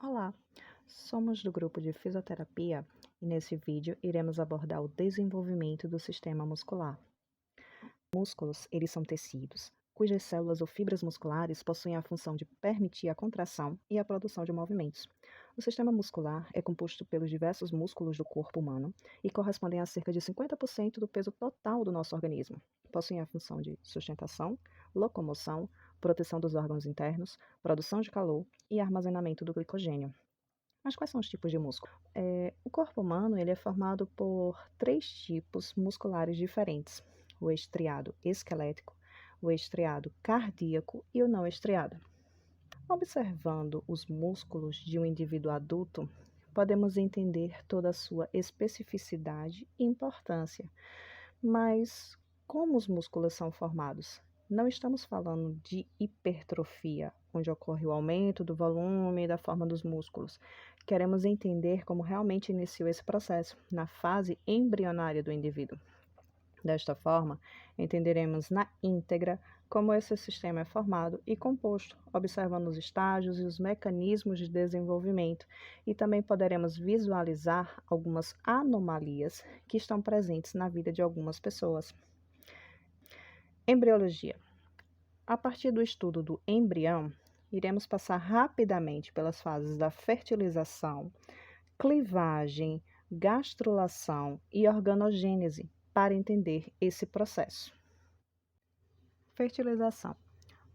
Olá, somos do grupo de fisioterapia e nesse vídeo iremos abordar o desenvolvimento do sistema muscular. Músculos, eles são tecidos, cujas células ou fibras musculares possuem a função de permitir a contração e a produção de movimentos. O sistema muscular é composto pelos diversos músculos do corpo humano e correspondem a cerca de 50% do peso total do nosso organismo. Possuem a função de sustentação, locomoção, proteção dos órgãos internos, produção de calor e armazenamento do glicogênio. Mas quais são os tipos de músculo? O corpo humano ele é formado por três tipos musculares diferentes: o estriado esquelético, o estriado cardíaco e o não estriado. Observando os músculos de um indivíduo adulto, podemos entender toda a sua especificidade e importância. Mas como os músculos são formados? Não estamos falando de hipertrofia, onde ocorre o aumento do volume e da forma dos músculos. Queremos entender como realmente iniciou esse processo, na fase embrionária do indivíduo. Desta forma, entenderemos na íntegra como esse sistema é formado e composto, observando os estágios e os mecanismos de desenvolvimento, e também poderemos visualizar algumas anomalias que estão presentes na vida de algumas pessoas. Embriologia. A partir do estudo do embrião, iremos passar rapidamente pelas fases da fertilização, clivagem, gastrulação e organogênese para entender esse processo. Fertilização.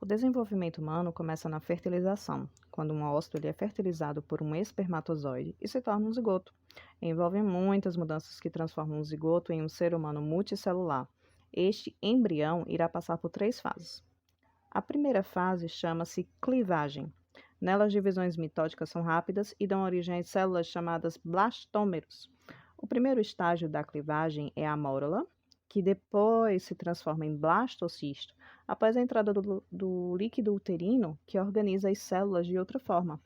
O desenvolvimento humano começa na fertilização, quando um óvulo é fertilizado por um espermatozoide e se torna um zigoto. Envolve muitas mudanças que transformam um zigoto em um ser humano multicelular. Este embrião irá passar por três fases. A primeira fase chama-se clivagem. Nela, as divisões mitóticas são rápidas e dão origem às células chamadas blastômeros. O primeiro estágio da clivagem é a mórula, que depois se transforma em blastocisto, após a entrada do líquido uterino, que organiza as células de outra forma.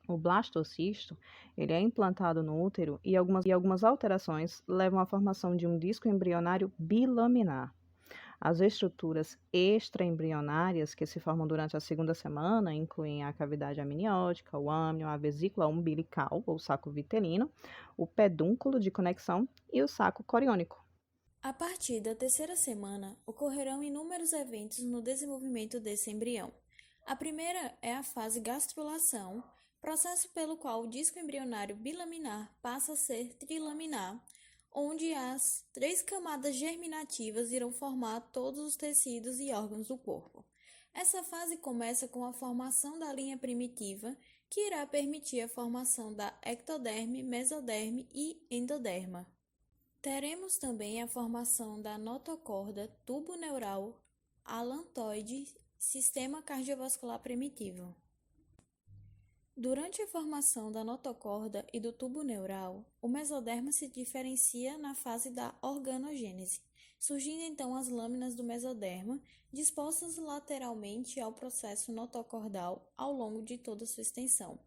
O blastocisto ele é implantado no útero e algumas alterações levam à formação de um disco embrionário bilaminar. As estruturas extraembrionárias que se formam durante a segunda semana incluem a cavidade amniótica, o âmnio, a vesícula umbilical, ou saco vitelino, o pedúnculo de conexão e o saco coriônico. A partir da terceira semana, ocorrerão inúmeros eventos no desenvolvimento desse embrião. A primeira é a fase gastrulação, processo pelo qual o disco embrionário bilaminar passa a ser trilaminar, onde as três camadas germinativas irão formar todos os tecidos e órgãos do corpo. Essa fase começa com a formação da linha primitiva, que irá permitir a formação da ectoderme, mesoderme e endoderma. Teremos também a formação da notocorda, tubo neural, alantoide, sistema cardiovascular primitivo. Durante a formação da notocorda e do tubo neural, o mesoderma se diferencia na fase da organogênese, surgindo então as lâminas do mesoderma, dispostas lateralmente ao processo notocordal ao longo de toda sua extensão.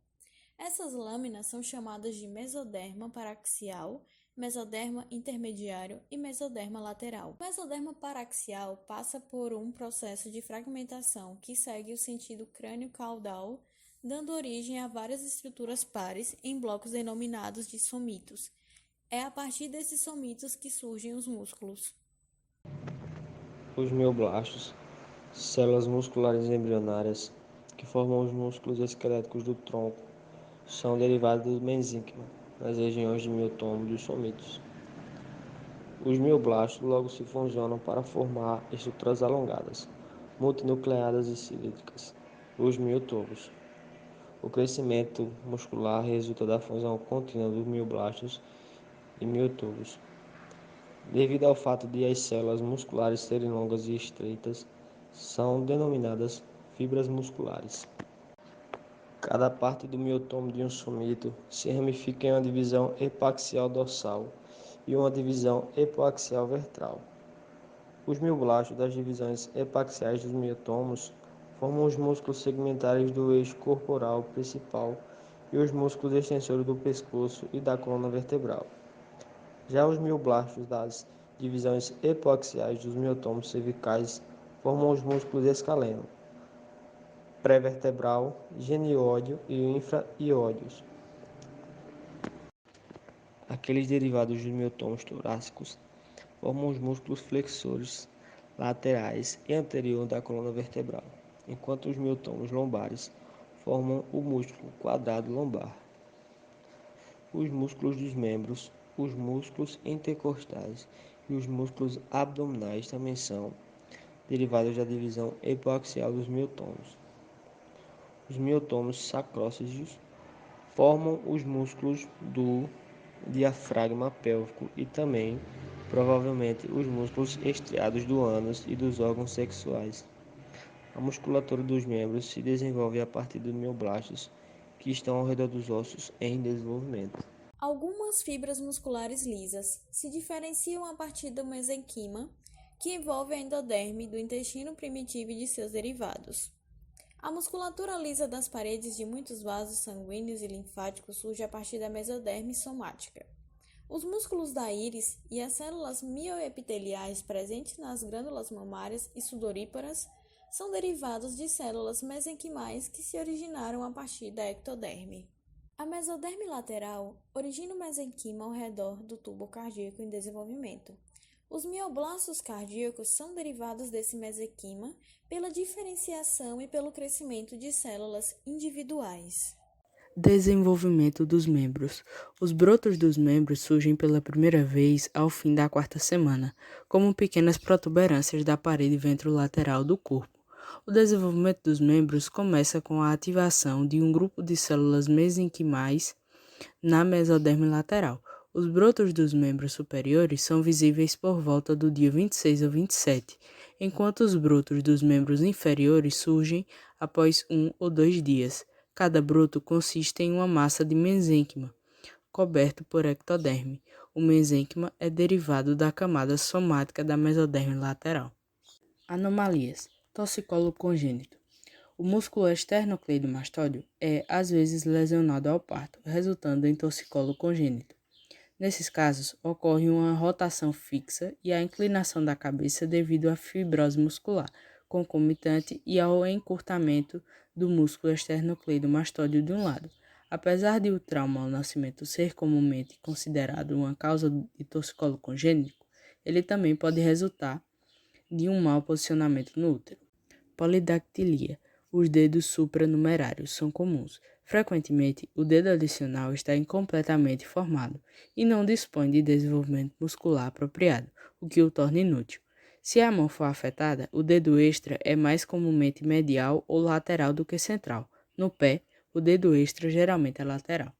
Essas lâminas são chamadas de mesoderma paraxial, mesoderma intermediário e mesoderma lateral. O mesoderma paraxial passa por um processo de fragmentação que segue o sentido crânio-caudal, dando origem a várias estruturas pares em blocos denominados de somitos. É a partir desses somitos que surgem os músculos. Os mioblastos, células musculares embrionárias que formam os músculos esqueléticos do tronco, são derivados do mesênquima, nas regiões de miotônio dos somitos. Os mioblastos logo se fusionam para formar estruturas alongadas, multinucleadas e cilíndricas, os miotubos. O crescimento muscular resulta da fusão contínua dos mioblastos e miotubos. Devido ao fato de as células musculares serem longas e estreitas, são denominadas fibras musculares. Cada parte do miotômio de um somito se ramifica em uma divisão epiaxial dorsal e uma divisão epiaxial ventral. Os mioblastos das divisões epiaxiais dos miotômios formam os músculos segmentares do eixo corporal principal e os músculos extensores do pescoço e da coluna vertebral. Já os mioblastos das divisões epiaxiais dos miotômios cervicais formam os músculos escaleno. pré-vertebral, geniódio e o infra-iódios. Aqueles derivados dos miotônios torácicos formam os músculos flexores laterais e anterior da coluna vertebral, enquanto os miotônios lombares formam o músculo quadrado lombar. Os músculos dos membros, os músculos intercostais e os músculos abdominais também são derivados da divisão epiaxial dos miotônios. Os miotônios sacróceos formam os músculos do diafragma pélvico e também, provavelmente, os músculos estriados do ânus e dos órgãos sexuais. A musculatura dos membros se desenvolve a partir dos mioblastos, que estão ao redor dos ossos em desenvolvimento. Algumas fibras musculares lisas se diferenciam a partir do mesenquima, que envolve a endoderme do intestino primitivo e de seus derivados. A musculatura lisa das paredes de muitos vasos sanguíneos e linfáticos surge a partir da mesoderme somática. Os músculos da íris e as células mioepiteliais presentes nas glândulas mamárias e sudoríparas são derivados de células mesenquimais que se originaram a partir da ectoderme. A mesoderme lateral origina o mesenquima ao redor do tubo cardíaco em desenvolvimento. Os mioblastos cardíacos são derivados desse mesenquima pela diferenciação e pelo crescimento de células individuais. Desenvolvimento dos membros. Os brotos dos membros surgem pela primeira vez ao fim da quarta semana, como pequenas protuberâncias da parede ventrolateral do corpo. O desenvolvimento dos membros começa com a ativação de um grupo de células mesenquimais na mesoderme lateral. Os brotos dos membros superiores são visíveis por volta do dia 26 ou 27, enquanto os brotos dos membros inferiores surgem após 1 ou 2 dias. Cada broto consiste em uma massa de mesênquima, coberto por ectoderme. O mesênquima é derivado da camada somática da mesoderme lateral. Anomalias. Torcicolo congênito. O músculo esternocleidomastóide é, às vezes, lesionado ao parto, resultando em torcicolo congênito. Nesses casos, ocorre uma rotação fixa e a inclinação da cabeça devido à fibrose muscular, concomitante e ao encurtamento do músculo esternocleidomastóide de um lado. Apesar de o trauma ao nascimento ser comumente considerado uma causa de torcicolo congênito, ele também pode resultar de um mau posicionamento no útero. Polidactilia. Os dedos supranumerários são comuns. Frequentemente, o dedo adicional está incompletamente formado e não dispõe de desenvolvimento muscular apropriado, o que o torna inútil. Se a mão for afetada, o dedo extra é mais comumente medial ou lateral do que central. No pé, o dedo extra geralmente é lateral.